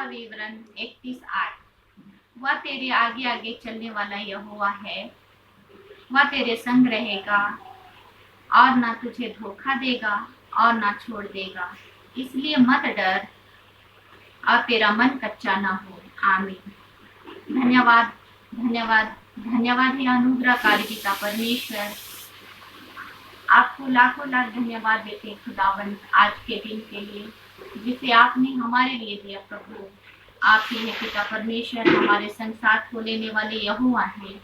विवरण 31:8। वह तेरे आगे आगे चलने वाला यहोवा है, वह तेरे संग रहेगा और ना तुझे धोखा देगा और ना छोड़ देगा, इसलिए मत डर और तेरा मन कच्चा ना हो। आमीन। धन्यवाद, धन्यवाद, धन्यवाद हे अनुग्रहकारी पिता परमेश्वर, आपको लाखों लाख धन्यवाद देते हैं खुदावन आज के दिन के लिए जिसे आपने हमारे लिए दिया। प्रभु आप ही है पिता परमेश्वर, हमारे संसार को लेने वाले यहोवा हैं,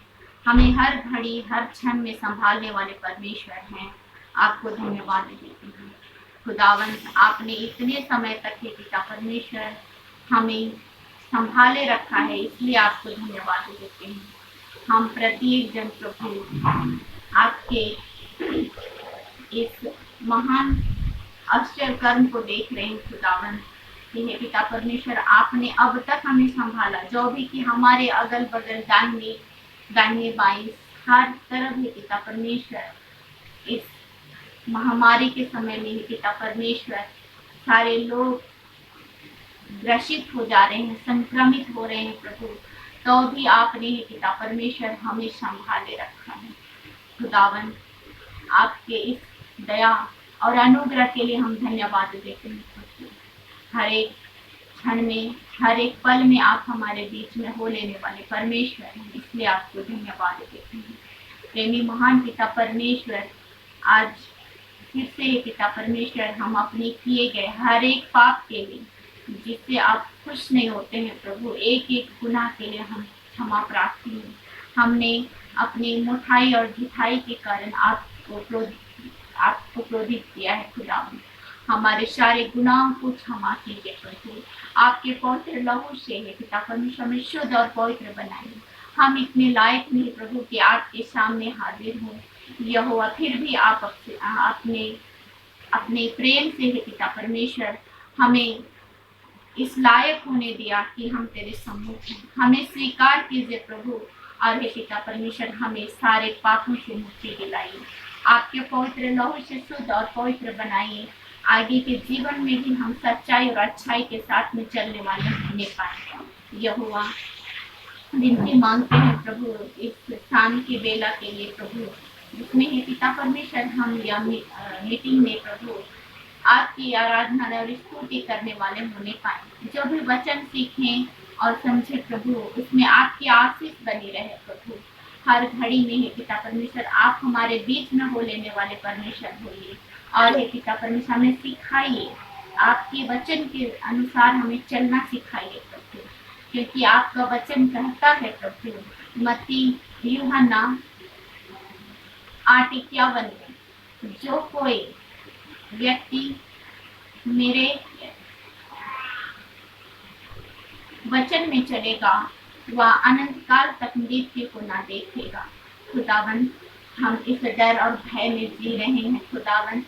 हमें हर घड़ी हर क्षण में संभालने वाले परमेश्वर हैं। आपको धन्यवाद देते हैं खुदावन, आपने इतने समय तक हे पिता परमेश्वर हमें संभाले रखा है, इसलिए आपको धन्यवाद देते हैं। हम प्रत्येक जन प्रभु आपके इस महान आश्चर्य कर्म को देख रहे हैं खुदावन हे पिता परमेश्वर, आपने अब तक हमें संभाला, जो भी कि हमारे अगल बगल दाहिने बाएं हर तरफ हे पिता परमेश्वर इस महामारी के समय में हे पिता परमेश्वर सारे लोग ग्रसित हो जा रहे हैं, संक्रमित हो रहे हैं प्रभु, तो भी आपने हे पिता परमेश्वर हमें संभाले रखा है खुदावन। आपके इस दया और अनुग्रह के लिए हम धन्यवाद देते हैं। हर एक क्षण में हर एक पल में आप हमारे बीच में हो लेने वाले परमेश्वर हैं, इसलिए आपको धन्यवाद देते हैं। प्रेमी महान पिता परमेश्वर, आज फिर से पिता परमेश्वर हम अपने किए गए हर एक पाप के लिए जिससे आप खुश नहीं होते हैं प्रभु, एक एक गुनाह के लिए हम क्षमा प्रार्थी हैं। हमने अपनी मुठाई और ढिठाई के कारण आपको क्रोधित किया है खुदावन, हमारे सारे गुनाहों को क्षमा कीजिए प्रभु, आपके पवित्र लहू से है पिता परमेश्वर में शुद्ध और पवित्र बनाइए। हम इतने लायक नहीं प्रभु कि आपके सामने हाजिर हो यहोवा, फिर भी आप अपने प्रेम से है पिता परमेश्वर हमें इस लायक होने दिया कि हम तेरे सम्मुख हैं। हमें स्वीकार कीजिए प्रभु, और हे पिता परमेश्वर हमें सारे पापों से मुक्ति दिलाइए, आपके पवित्र लहू से शुद्ध और पवित्र बनाइए। आगे के जीवन में भी हम सच्चाई और अच्छाई के साथ में चलने वाले होने पाए। यहोवा विनती मांगते हैं प्रभु इस शाम की बेला के लिए प्रभु, जिसमें हे पिता परमेश्वर हम यह मीटिंग में प्रभु आपकी आराधना और स्तुति करने वाले होने पाए। जो भी वचन सीखें और समझे प्रभु, उसमें आपकी आशीष बनी रहे प्रभु। हर घड़ी में हे पिता परमेश्वर आप हमारे बीच में हो लेने वाले परमेश्वर होइए, और हे पिता परमेश्वर हमें सिखाइए, आपके वचन के अनुसार हमें चलना सिखाइए प्रभु, क्योंकि आपका वचन कहता है प्रभु मत्ती यूहन्ना 8:51 में, जो कोई व्यक्ति मेरे वचन में चलेगा वह अनंत काल तक मृत्यु को ना देखेगा। खुदावन हम इस डर और भय में जी रहे हैं खुदावन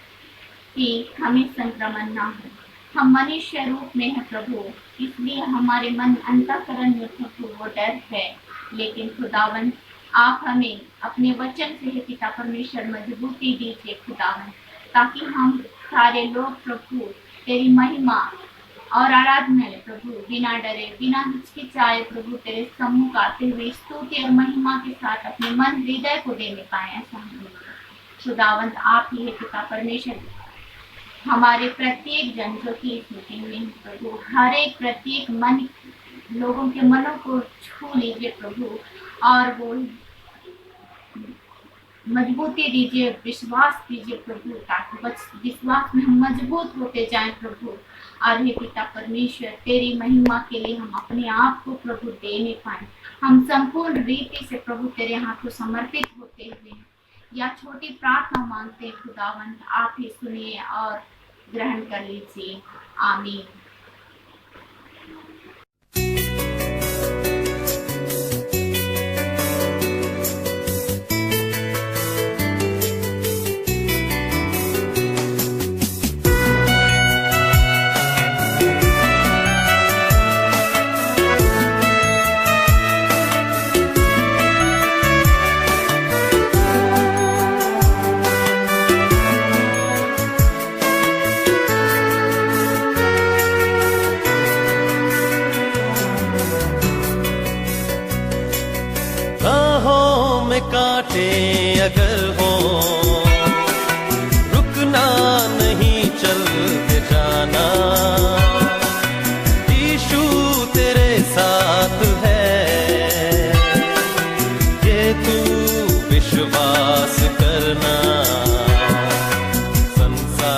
कि हमें संक्रमण ना हो। हम मनुष्य रूप में है प्रभु, इसलिए हमारे मन अंतःकरण में प्रभु वो डर है, लेकिन खुदावन आप हमें अपने वचन से ही पिता परमेश्वर मजबूती दीजिए खुदावन, ताकि हम सारे लोग प्रभु तेरी महिमा और आराधना प्रभु बिना डरे बिना हिचकिचाए प्रभु तेरे सम्मुख आते हुए स्तुति और महिमा के साथ अपने मन हृदय को देने पाए। ऐसा खुदावंत आप ही है पिता परमेश्वर, हमारे प्रत्येक जन जो कि इस मीटिंग में प्रभु हर एक प्रत्येक मन लोगों के मनों को छू लीजिए प्रभु, और वो मजबूती दीजिए, विश्वास दीजिए प्रभु, ताकि विश्वास में हम मजबूत होते जाएं प्रभु। और हे पिता परमेश्वर तेरी महिमा के लिए हम अपने आप को प्रभु देने पाए, हम संपूर्ण रीति से प्रभु तेरे हाथों समर्पित होते हुए या छोटी प्रार्थना मांगते हैं खुदावंत, आप ही सुनिए और ग्रहण कर लीजिए। आमीन।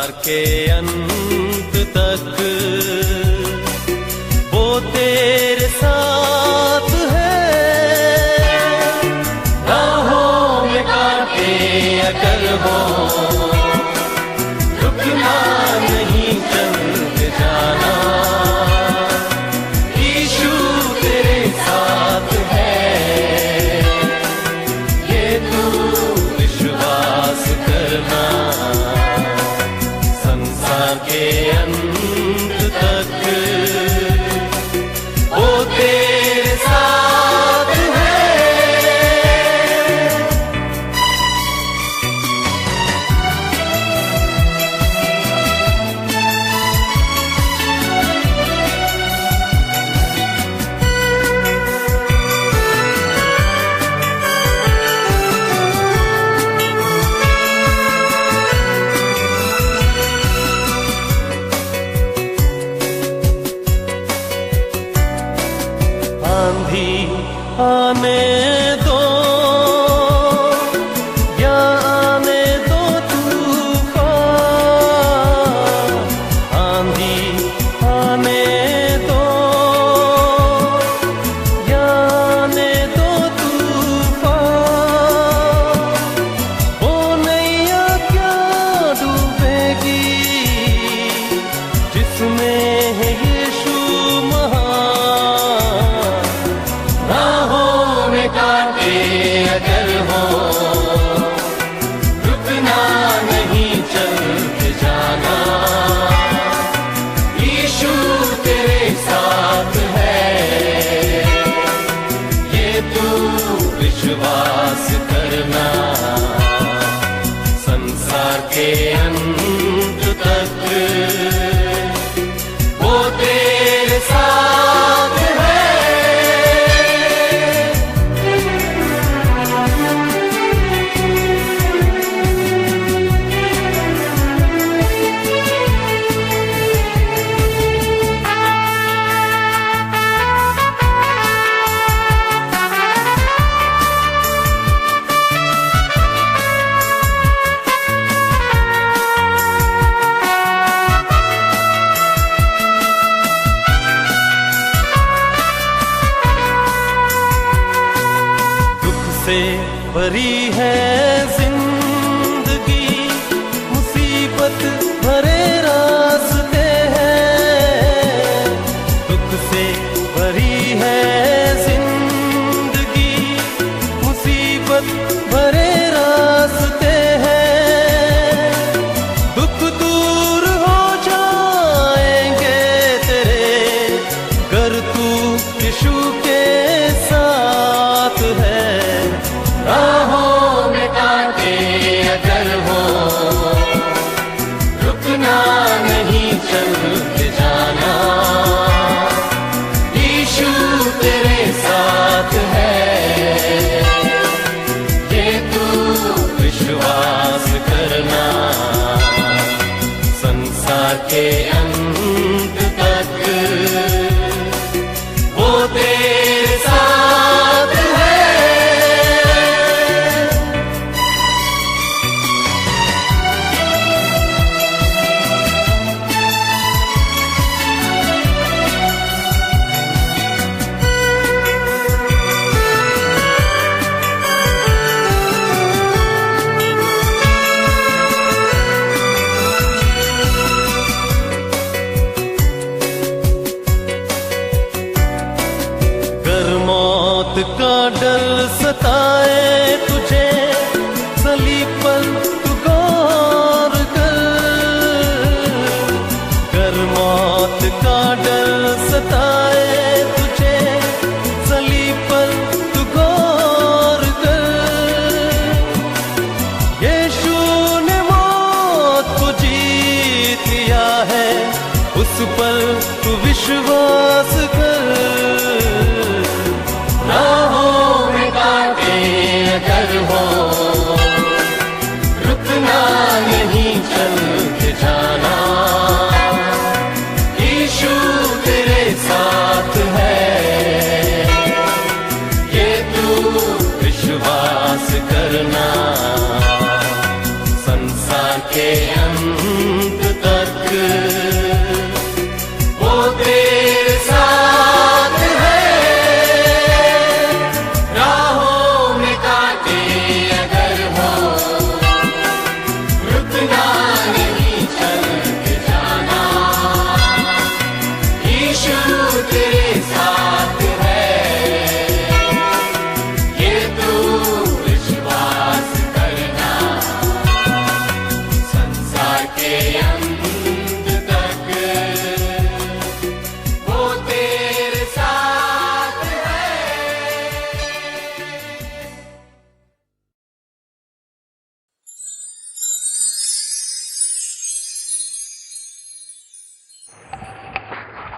संसार के अंत तक वो तेरे साथ है। राहों में कांटे अगर हो रुकना नहीं, चलते जाना। यीशु तेरे साथ है, ये तू विश्वास करना। संसार के अंत तक वो तेरे साथ है। आंधी आने दो या आने दो तूफान, आंधी आने दो या आने दो तूफान, वो नैया क्या डूबेगी जिसमें है यीशु महान। राहों में कांटे अगर हो रुकना नहीं, चलते जाना। यीशु तेरे साथ है, ये तू विश्वास करना। संसार के अंत तक वो तेरे साथ है। से भरी है जिंदगी, मुसीबत भरे रास्ते हैं। दुख से भरी है जिंदगी, मुसीबत भरे रास्ते हैं। दुख दूर हो जाएंगे तेरे गर तू यीशु के साथ है। राहों में कांटे अगर हो रुकना नहीं, चलते जाना। यीशु तेरे साथ है, ये तू विश्वास करना। संसार के अंत तक वो तेरे साथ है। मौत का डर सताए तुझे, सलीब पर तू गौर कर। मौत का डर सताए तुझे, सलीब पर तू गौर कर। यीशु ने मौत को जीत लिया है, उस पर तू विश्वास कर। राहों में कांटे अगर हो रुकना नहीं, चलते जाना। यीशु तेरे साथ है, ये तू विश्वास करना। संसार के अंत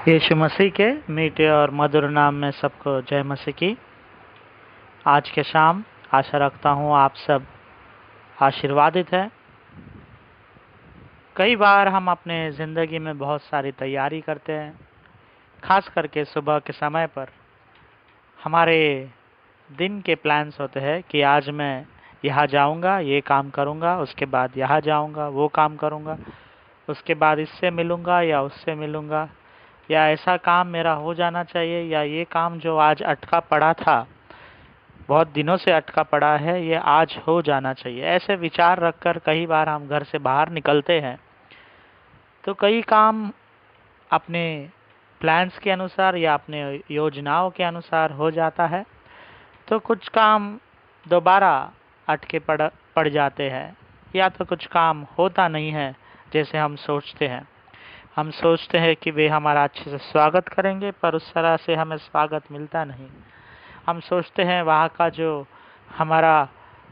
यीशु मसीह के मीठे और मधुर नाम में सबको जय मसीह की। आज के शाम आशा रखता हूँ आप सब आशीर्वादित हैं। कई बार हम अपने ज़िंदगी में बहुत सारी तैयारी करते हैं, खास करके सुबह के समय पर हमारे दिन के प्लान्स होते हैं कि आज मैं यहाँ जाऊँगा, ये काम करूँगा, उसके बाद यहाँ जाऊँगा, वो काम करूँगा, उसके बाद इससे मिलूँगा या उससे मिलूँगा, या ऐसा काम मेरा हो जाना चाहिए, या ये काम जो आज अटका पड़ा था, बहुत दिनों से अटका पड़ा है, ये आज हो जाना चाहिए। ऐसे विचार रखकर कई बार हम घर से बाहर निकलते हैं तो कई काम अपने प्लान्स के अनुसार या अपने योजनाओं के अनुसार हो जाता है, तो कुछ काम दोबारा अटके पड़ जाते हैं, या तो कुछ काम होता नहीं है जैसे हम सोचते हैं। हम सोचते हैं कि वे हमारा अच्छे से स्वागत करेंगे, पर उस तरह से हमें स्वागत मिलता नहीं। हम सोचते हैं वहाँ का जो हमारा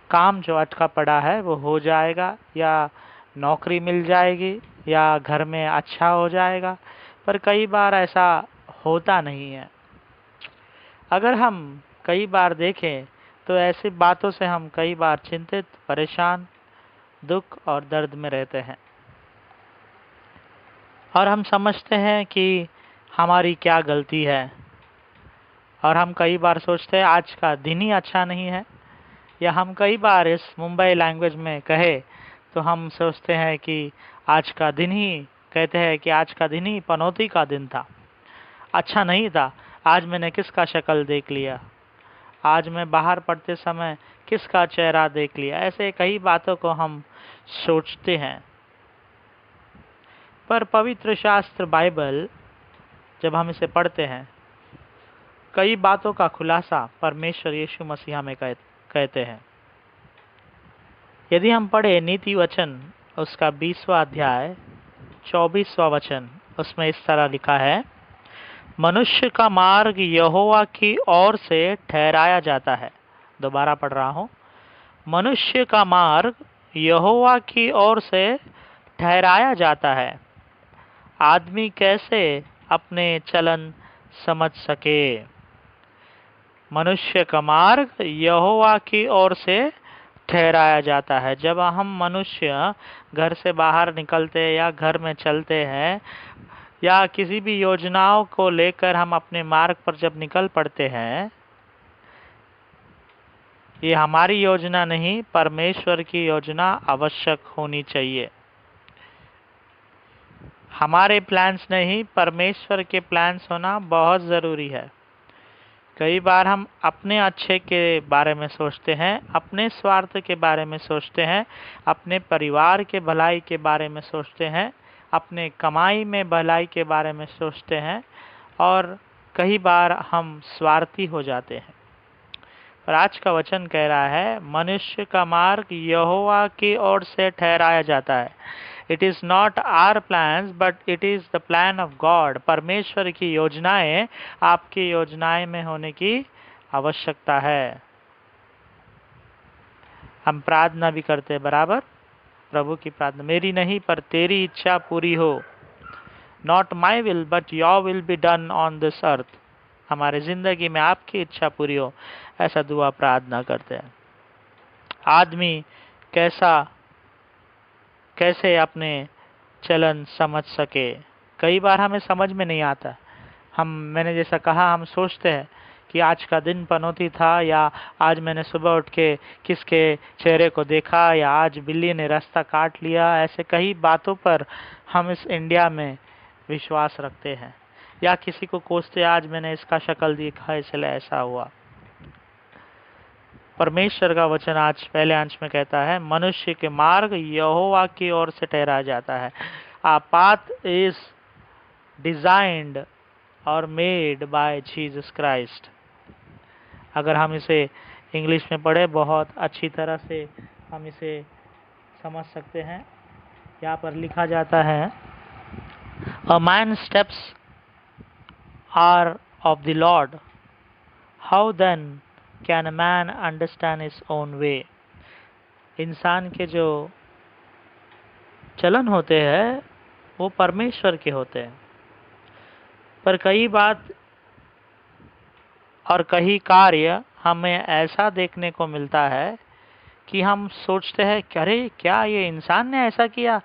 काम जो अटका पड़ा है वो हो जाएगा, या नौकरी मिल जाएगी, या घर में अच्छा हो जाएगा, पर कई बार ऐसा होता नहीं है। अगर हम कई बार देखें तो ऐसी बातों से हम कई बार चिंतित, परेशान, दुख और दर्द में रहते हैं, और हम समझते हैं कि हमारी क्या गलती है, और हम कई बार सोचते हैं आज का दिन ही अच्छा नहीं है, या हम कई बार इस मुंबई लैंग्वेज में कहे तो हम सोचते हैं कि आज का दिन ही, कहते हैं कि आज का दिन ही पनौती का दिन था, अच्छा नहीं था। आज मैंने किसका शक्ल देख लिया, आज मैं बाहर पढ़ते समय किसका चेहरा देख लिया। ऐसे कई बातों को हम सोचते हैं, पर पवित्र शास्त्र बाइबल जब हम इसे पढ़ते हैं, कई बातों का खुलासा परमेश्वर यीशु मसीह में कहते हैं। यदि हम पढ़े नीति वचन उसका 20वां अध्याय 24वां वचन, उसमें इस तरह लिखा है, मनुष्य का मार्ग यहोवा की ओर से ठहराया जाता है। दोबारा पढ़ रहा हूँ, मनुष्य का मार्ग यहोवा की ओर से ठहराया जाता है, आदमी कैसे अपने चलन समझ सके। मनुष्य का मार्ग यहोवा की ओर से ठहराया जाता है। जब हम मनुष्य घर से बाहर निकलते हैं या घर में चलते हैं, या किसी भी योजनाओं को लेकर हम अपने मार्ग पर जब निकल पड़ते हैं, ये हमारी योजना नहीं, परमेश्वर की योजना आवश्यक होनी चाहिए। हमारे प्लान्स नहीं, परमेश्वर के प्लान्स होना बहुत ज़रूरी है। कई बार हम अपने अच्छे के बारे में सोचते हैं, अपने स्वार्थ के बारे में सोचते हैं, अपने परिवार के भलाई के बारे में सोचते हैं, अपने कमाई में भलाई के बारे में सोचते हैं, और कई बार हम स्वार्थी हो जाते हैं। पर आज का वचन कह रहा है, मनुष्य का मार्ग यहोवा की ओर से ठहराया जाता है। It is not our plans but it is the plan of God. परमेश्वर की योजनाएं आपकी योजनाएं में होने की आवश्यकता है। हम प्रार्थना भी करते हैं बराबर, प्रभु की प्रार्थना, मेरी नहीं पर तेरी इच्छा पूरी हो, not my will but your will be done on this earth. हमारे ज़िंदगी में आपकी इच्छा पूरी हो, ऐसा दुआ प्रार्थना करते हैं। आदमी कैसे अपने चलन समझ सके। कई बार हमें समझ में नहीं आता। मैंने जैसा कहा, हम सोचते हैं कि आज का दिन पनौती था, या आज मैंने सुबह उठ के किसके चेहरे को देखा, या आज बिल्ली ने रास्ता काट लिया। ऐसे कई बातों पर हम इस इंडिया में विश्वास रखते हैं, या किसी को कोसते, आज मैंने इसका शक्ल देखा इसलिए ऐसा हुआ। परमेश्वर का वचन आज पहले अंश में कहता है, मनुष्य के मार्ग यहोवा की ओर से ठहराया जाता है। आ पाथ इज डिजाइंड और मेड बाय जीसस क्राइस्ट। अगर हम इसे इंग्लिश में पढ़े, बहुत अच्छी तरह से हम इसे समझ सकते हैं। यहाँ पर लिखा जाता है, a man steps are of the Lord, how then can a man understand his own way. इंसान के जो चलन होते हैं वो परमेश्वर के होते हैं। पर कई बात और कई कार्य हमें ऐसा देखने को मिलता है कि हम सोचते हैं कि अरे क्या ये इंसान ने ऐसा किया,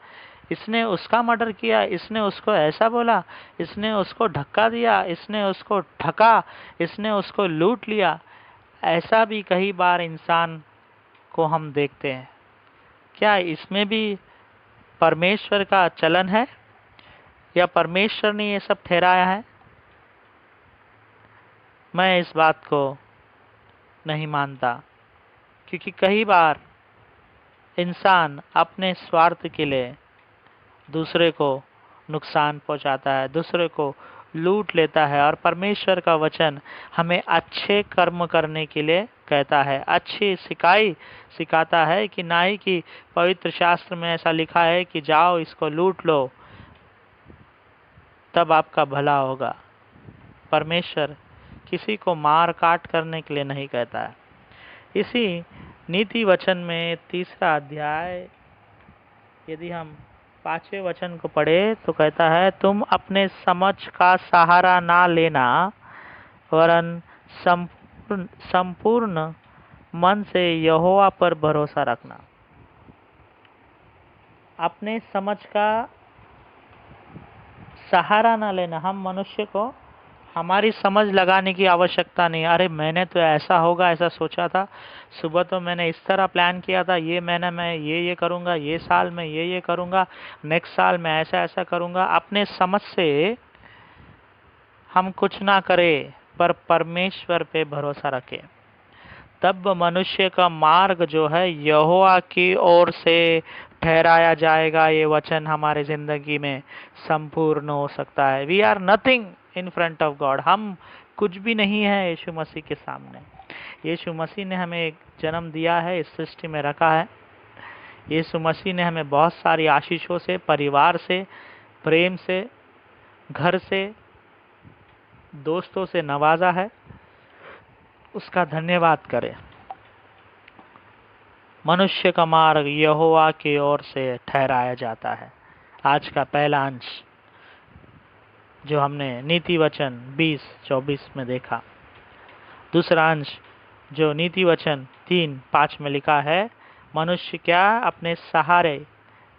इसने उसका मर्डर किया, इसने उसको ऐसा बोला, इसने उसको धक्का दिया, इसने उसको ठगा, इसने उसको लूट लिया। ऐसा भी कई बार इंसान को हम देखते हैं। क्या इसमें भी परमेश्वर का चलन है या परमेश्वर ने ये सब ठहराया है? मैं इस बात को नहीं मानता, क्योंकि कई बार इंसान अपने स्वार्थ के लिए दूसरे को नुकसान पहुंचाता है, दूसरे को लूट लेता है। और परमेश्वर का वचन हमें अच्छे कर्म करने के लिए कहता है, अच्छी सिखाई सिखाता है कि ना ही कि पवित्र शास्त्र में ऐसा लिखा है कि जाओ इसको लूट लो तब आपका भला होगा। परमेश्वर किसी को मार काट करने के लिए नहीं कहता है। इसी नीति वचन में 3रा अध्याय यदि हम 5वें वचन को पढ़े तो कहता है, तुम अपने समझ का सहारा ना लेना वरन संपूर्ण मन से यहोवा पर भरोसा रखना। अपने समझ का सहारा ना लेना। हम मनुष्य को हमारी समझ लगाने की आवश्यकता नहीं। अरे मैंने तो ऐसा होगा ऐसा सोचा था, सुबह तो मैंने इस तरह प्लान किया था, ये महीने में ये करूँगा, ये साल में ये करूँगा, नेक्स्ट साल में ऐसा ऐसा करूँगा। अपने समझ से हम कुछ ना करें पर परमेश्वर पे भरोसा रखें, तब मनुष्य का मार्ग जो है यहोवा की ओर से ठहराया जाएगा। ये वचन हमारे जिंदगी में संपूर्ण हो सकता है। We are nothing in front of God. हम कुछ भी नहीं है यीशु मसीह के सामने। यीशु मसीह ने हमें एक जन्म दिया है, इस सृष्टि में रखा है। यीशु मसीह ने हमें बहुत सारी आशीषों से, परिवार से, प्रेम से, घर से, दोस्तों से नवाजा है। उसका धन्यवाद करें। मनुष्य का मार्ग यहोवा की ओर से ठहराया जाता है। आज का पहला अंश जो हमने नीति वचन 20-24 में देखा। दूसरा अंश जो नीति वचन 3-5 में लिखा है, मनुष्य क्या अपने सहारे,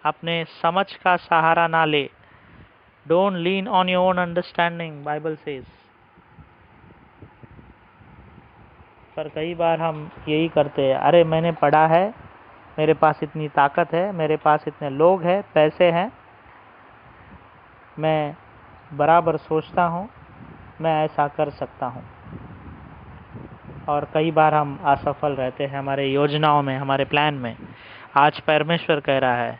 अपने समझ का सहारा ना ले। Don't lean on your own understanding, Bible says. पर कई बार हम यही करते हैं, अरे मैंने पढ़ा है, मेरे पास इतनी ताकत है, मेरे पास इतने लोग हैं, पैसे हैं, मैं बराबर सोचता हूँ, मैं ऐसा कर सकता हूँ। और कई बार हम असफल रहते हैं हमारे योजनाओं में, हमारे प्लान में। आज परमेश्वर कह रहा है,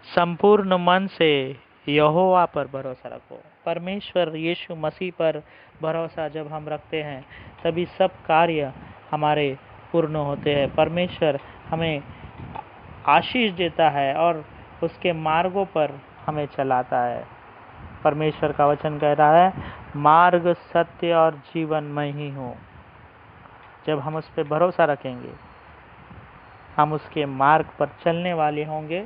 संपूर्ण मन से यहोवा पर भरोसा रखो। परमेश्वर यीशु मसीह पर भरोसा जब हम रखते हैं तभी सब कार्य हमारे पूर्ण होते हैं। परमेश्वर हमें आशीष देता है और उसके मार्गों पर हमें चलाता है। परमेश्वर का वचन कह रहा है, मार्ग, सत्य और जीवन मैं ही हूँ। जब हम उस पर भरोसा रखेंगे, हम उसके मार्ग पर चलने वाले होंगे।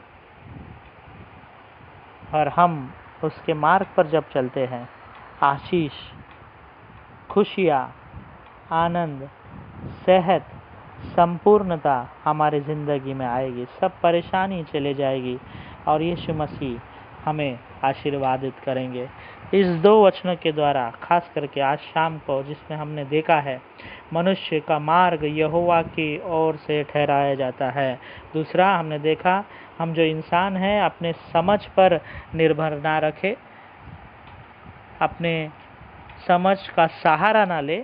और हम उसके मार्ग पर जब चलते हैं, आशीष, खुशियाँ, आनंद, सेहत, संपूर्णता हमारी ज़िंदगी में आएगी। सब परेशानी चले जाएगी और यीशु मसीह हमें आशीर्वादित करेंगे। इस 2 वचनों के द्वारा, खास करके आज शाम को जिसमें हमने देखा है, मनुष्य का मार्ग यहोवा की ओर से ठहराया जाता है। दूसरा हमने देखा, हम जो इंसान हैं अपने समझ पर निर्भर ना रखे, अपने समझ का सहारा ना ले,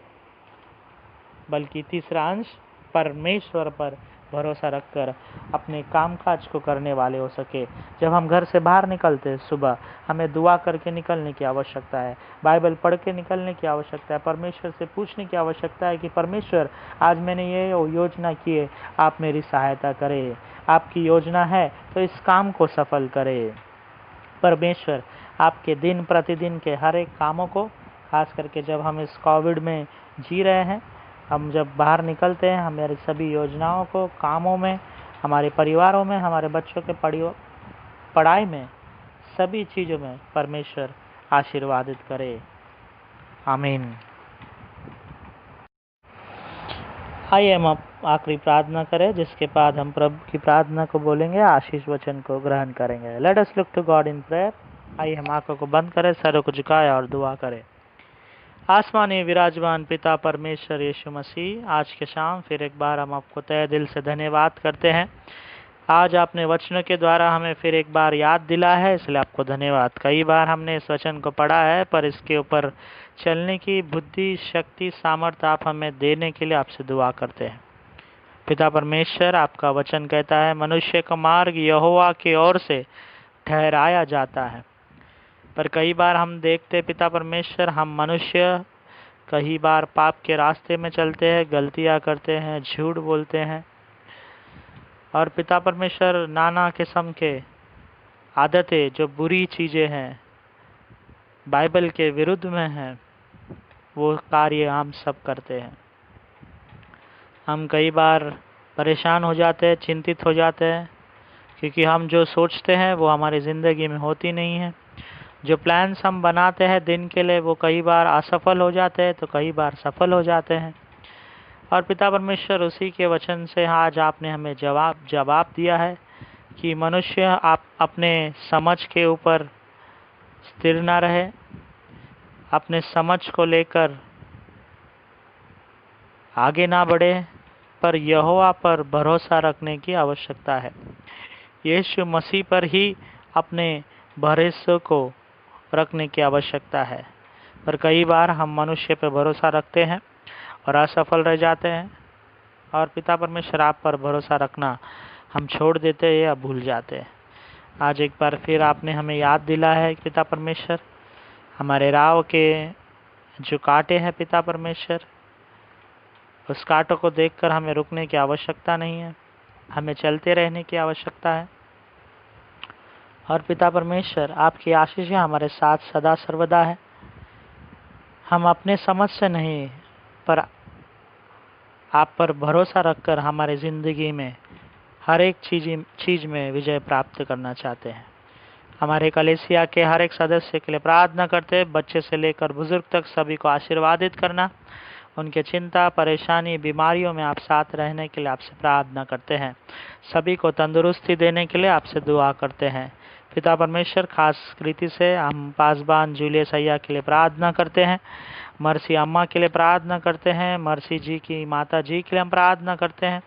बल्कि तीसरा अंश परमेश्वर पर भरोसा रखकर अपने कामकाज को करने वाले हो सके। जब हम घर से बाहर निकलते सुबह, हमें दुआ करके निकलने की आवश्यकता है, बाइबल पढ़ के निकलने की आवश्यकता है, परमेश्वर से पूछने की आवश्यकता है कि परमेश्वर आज मैंने ये योजना की है, आप मेरी सहायता करें। आपकी योजना है तो इस काम को सफल करें। परमेश्वर आपके दिन प्रतिदिन के हर एक कामों को, खास करके जब हम इस कोविड में जी रहे हैं, हम जब बाहर निकलते हैं, हमारी सभी योजनाओं को, कामों में, हमारे परिवारों में, हमारे बच्चों के पढ़ाई में, सभी चीज़ों में परमेश्वर आशीर्वादित करे। आमीन। आइए हम आखिरी प्रार्थना करें, जिसके बाद हम प्रभु की प्रार्थना को बोलेंगे, आशीष वचन को ग्रहण करेंगे। Let us look to God in prayer. आइए हम आंखों को बंद करें, सरों को झुकाएं और दुआ करें। आसमानी विराजमान पिता परमेश्वर यीशु मसीह, आज के शाम फिर एक बार हम आपको तहे दिल से धन्यवाद करते हैं। आज आपने वचनों के द्वारा हमें फिर एक बार याद दिला है, इसलिए आपको धन्यवाद। कई बार हमने इस वचन को पढ़ा है, पर इसके ऊपर चलने की बुद्धि, शक्ति, सामर्थ्य आप हमें देने के लिए आपसे दुआ करते हैं। पिता परमेश्वर, आपका वचन कहता है मनुष्य का मार्ग यहोवा की ओर से ठहराया जाता है, पर कई बार हम देखते पिता परमेश्वर, हम मनुष्य कई बार पाप के रास्ते में चलते हैं, गलतियां करते हैं, झूठ बोलते हैं, और पिता परमेश्वर नाना किस्म के आदतें जो बुरी चीज़ें हैं, बाइबल के विरुद्ध में हैं, वो कार्य हम सब करते हैं। हम कई बार परेशान हो जाते हैं, चिंतित हो जाते हैं, क्योंकि हम जो सोचते हैं वो हमारी ज़िंदगी में होती नहीं है। जो प्लान्स हम बनाते हैं दिन के लिए, वो कई बार असफल हो जाते हैं तो कई बार सफल हो जाते हैं। और पिता परमेश्वर, उसी के वचन से आज आपने हमें जवाब दिया है कि मनुष्य आप अपने समझ के ऊपर स्थिर ना रहे, अपने समझ को लेकर आगे ना बढ़े, पर यहोवा पर भरोसा रखने की आवश्यकता है। यीशु मसीह पर ही अपने भरोसे को रखने की आवश्यकता है। पर कई बार हम मनुष्य पर भरोसा रखते हैं और असफल रह जाते हैं, और पिता परमेश्वर आप पर भरोसा रखना हम छोड़ देते हैं या भूल जाते हैं। आज एक बार फिर आपने हमें याद दिला है पिता परमेश्वर, हमारे राह के जो कांटे हैं पिता परमेश्वर, उस कांटों को देखकर हमें रुकने की आवश्यकता नहीं है, हमें चलते रहने की आवश्यकता है। और पिता परमेश्वर, आपकी आशीषें हमारे साथ सदा सर्वदा है। हम अपने समझ से नहीं, पर आप पर भरोसा रखकर हमारी ज़िंदगी में हर एक चीज़ में विजय प्राप्त करना चाहते हैं। हमारे कलीसिया के हर एक सदस्य के लिए प्रार्थना करते हैं, बच्चे से लेकर बुजुर्ग तक सभी को आशीर्वादित करना। उनके चिंता, परेशानी, बीमारियों में आप साथ रहने के लिए आपसे प्रार्थना करते हैं। सभी को तंदुरुस्ती देने के लिए आपसे दुआ करते हैं। पिता परमेश्वर, खास रीति से हम पासबान जूलियस अय्या के लिए प्रार्थना करते हैं, मर्सी अम्मा के लिए प्रार्थना करते हैं, मर्सी जी की माता जी के लिए हम प्रार्थना करते हैं।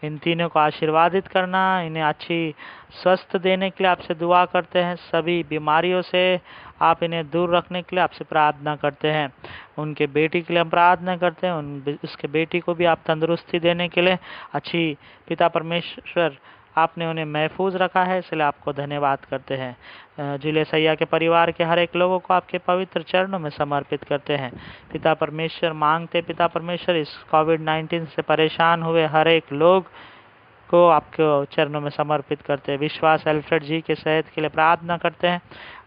इन तीनों को आशीर्वादित करना, इन्हें अच्छी स्वस्थ देने के लिए आपसे दुआ करते हैं। सभी बीमारियों से आप इन्हें दूर रखने के लिए आपसे प्रार्थना करते हैं। उनके बेटी के लिए हम प्रार्थना करते हैं, उसके बेटी को भी आप तंदुरुस्ती देने के लिए अच्छी पिता परमेश्वर आपने उन्हें महफूज रखा है, इसलिए आपको धन्यवाद करते हैं। जूलियस अय्या के परिवार के हर एक लोगों को आपके पवित्र चरणों में समर्पित करते हैं। पिता परमेश्वर, मांगते पिता परमेश्वर, इस कोविड-19 से परेशान हुए हर एक लोग को आपके चरणों में समर्पित करते हैं। विश्वास एल्फ्रेड जी के सेहत के लिए प्रार्थना करते हैं,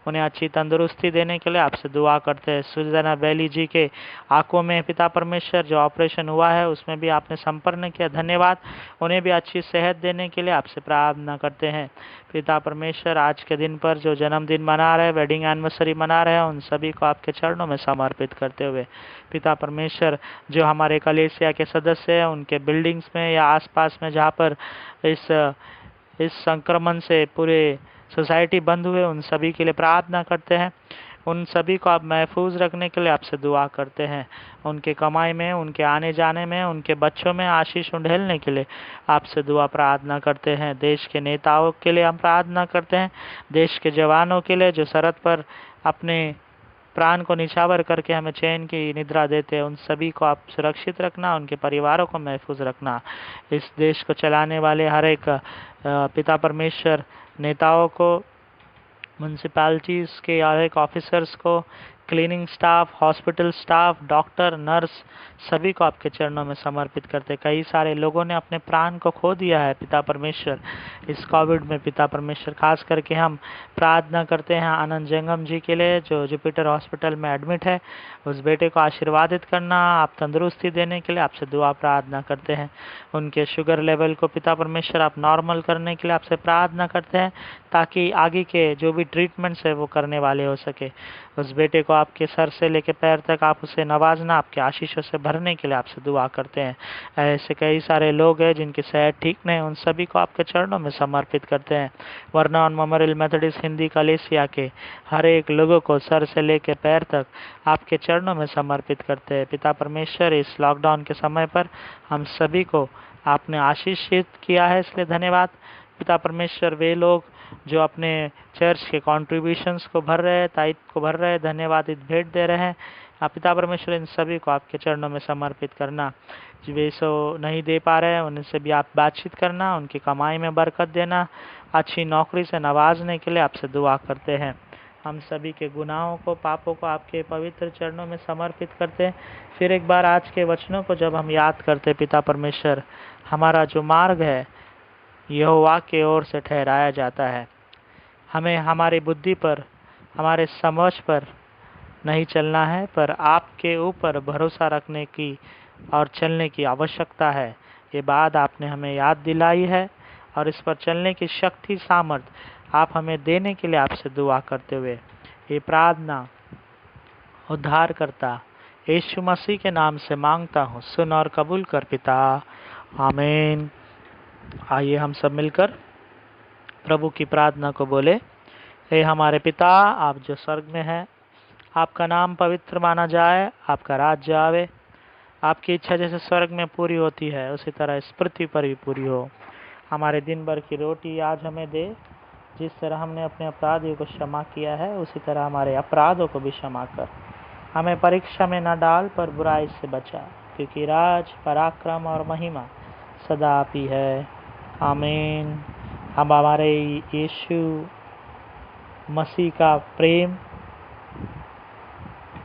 उन्हें अच्छी तंदुरुस्ती देने के लिए आपसे दुआ करते हैं। सुजाना बैली जी के आंखों में पिता परमेश्वर जो ऑपरेशन हुआ है उसमें भी आपने संपर्क किया, धन्यवाद। उन्हें भी अच्छी सेहत देने के लिए आपसे प्रार्थना करते हैं। पिता परमेश्वर, आज के दिन पर जो जन्मदिन मना रहे, वेडिंग एनिवर्सरी मना रहे हैं, उन सभी को आपके चरणों में समर्पित करते हुए पिता परमेश्वर, जो हमारे कलीसिया के सदस्य हैं, उनके बिल्डिंग्स में या आसपास में जहाँ पर इस संक्रमण से पूरे सोसाइटी बंद हुए, उन सभी के लिए प्रार्थना करते हैं। उन सभी को आप महफूज रखने के लिए आपसे दुआ करते हैं। उनके कमाई में, उनके आने जाने में, उनके बच्चों में आशीष उंडेलने के लिए आपसे दुआ प्रार्थना करते हैं। देश के नेताओं के लिए हम प्रार्थना करते हैं, देश के जवानों के लिए जो सरहद पर अपने प्राण को निछावर करके हमें चैन की निद्रा देते हैं, उन सभी को आप सुरक्षित रखना, उनके परिवारों को महफूज रखना। इस देश को चलाने वाले हर एक पिता परमेश्वर नेताओं को, म्यूनसिपैलिटीज़ के हर एक ऑफिसर्स को, cleaning staff, hospital staff, doctor, nurse, सभी को आपके चरणों में समर्पित करते। कई सारे लोगों ने अपने प्राण को खो दिया है पिता परमेश्वर इस कोविड में। पिता परमेश्वर, खास करके हम प्रार्थना करते हैं आनंद जंगम जी के लिए जो जुपिटर हॉस्पिटल में एडमिट है। उस बेटे को आशीर्वादित करना, आप तंदुरुस्ती देने के लिए आपसे दुआ प्रार्थना करते हैं। उनके शुगर लेवल को पिता परमेश्वर आप नॉर्मल करने के लिए आपसे प्रार्थना करते हैं, ताकि आगे के जो भी ट्रीटमेंट्स है वो करने वाले हो सके। उस बेटे को आपके सर से लेकर पैर तक आप उसे नवाजना, आपके आशीषों से भरने के लिए आपसे दुआ करते हैं। ऐसे कई सारे लोग हैं जिनकी सेहत ठीक नहीं, उन सभी को आपके चरणों में समर्पित करते हैं। वर्नॉन मेमोरियल मेथोडिस्ट हिंदी कलीसिया के हर एक लोगों को सर से लेकर पैर तक आपके चरणों में समर्पित करते हैं। पिता परमेश्वर, इस लॉकडाउन के समय पर हम सभी को आपने आशीषित किया है, इसलिए धन्यवाद। पिता परमेश्वर, वे लोग जो अपने चर्च के कॉन्ट्रीब्यूशंस को भर रहे हैं, दायित्व को भर रहे हैं, धन्यवाद भेंट दे रहे हैं, आप पिता परमेश्वर इन सभी को आपके चरणों में समर्पित करना। जो वे सो नहीं दे पा रहे हैं उनसे भी आप बातचीत करना, उनकी कमाई में बरकत देना, अच्छी नौकरी से नवाजने के लिए आपसे दुआ करते हैं। हम सभी के गुनाहों को, पापों को आपके पवित्र चरणों में समर्पित करते हैं। फिर एक बार आज के वचनों को जब हम याद करते, पिता परमेश्वर, हमारा जो मार्ग है यहोवा के ओर से ठहराया जाता है। हमें हमारी बुद्धि पर, हमारे समझ पर नहीं चलना है, पर आपके ऊपर भरोसा रखने की और चलने की आवश्यकता है। ये बात आपने हमें याद दिलाई है और इस पर चलने की शक्ति, सामर्थ्य आप हमें देने के लिए आपसे दुआ करते हुए ये प्रार्थना उद्धारकर्ता यीशु मसीह के नाम से मांगता हूँ, सुन और कबूल कर पिता, आमीन। आइए हम सब मिलकर प्रभु की प्रार्थना को बोले। हे हमारे पिता, आप जो स्वर्ग में हैं, आपका नाम पवित्र माना जाए, आपका राज्य आवे, आपकी इच्छा जैसे स्वर्ग में पूरी होती है उसी तरह इस पृथ्वी पर भी पूरी हो। हमारे दिन भर की रोटी आज हमें दे, जिस तरह हमने अपने अपराधियों को क्षमा किया है उसी तरह हमारे अपराधों को भी क्षमा कर। हमें परीक्षा में न डाल, पर बुराई से बचा, क्योंकि राज, पराक्रम और महिमा सदा आप ही है, आमीन। हम हमारे यीशु मसीह का प्रेम,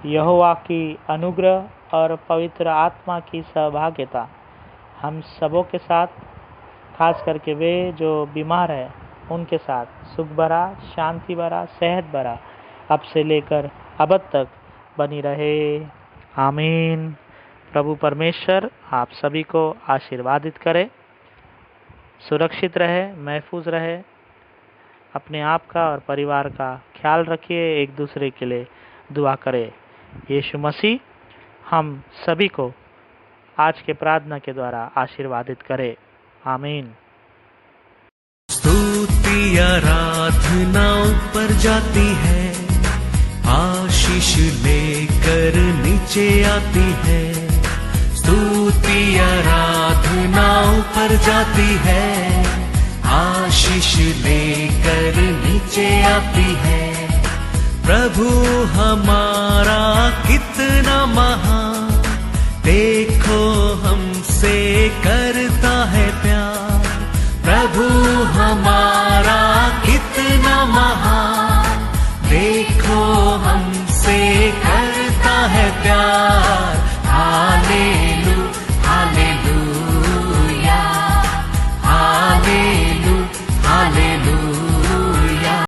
यहोवा की अनुग्रह और पवित्र आत्मा की सहभागिता हम सबों के साथ, खास करके वे जो बीमार हैं उनके साथ सुख भरा, शांति भरा, सेहत भरा अब से लेकर अब तक बनी रहे, आमीन। प्रभु परमेश्वर आप सभी को आशीर्वादित करे, सुरक्षित रहे, महफूज रहे, अपने आप का और परिवार का ख्याल रखिए, एक दूसरे के लिए दुआ करें। यीशु मसीह हम सभी को आज के प्रार्थना के द्वारा आशीर्वादित करे, आमीन। स्तुति आराधना ऊपर जाती है, आशीष लेकर नीचे आती है। स्तुति आराधना ऊपर जाती है, आशीष लेकर नीचे आती है। प्रभु हमारा कितना महान, देखो हमसे करता है प्यार। प्रभु हमारा कितना महान, देखो हमसे करता है प्यार।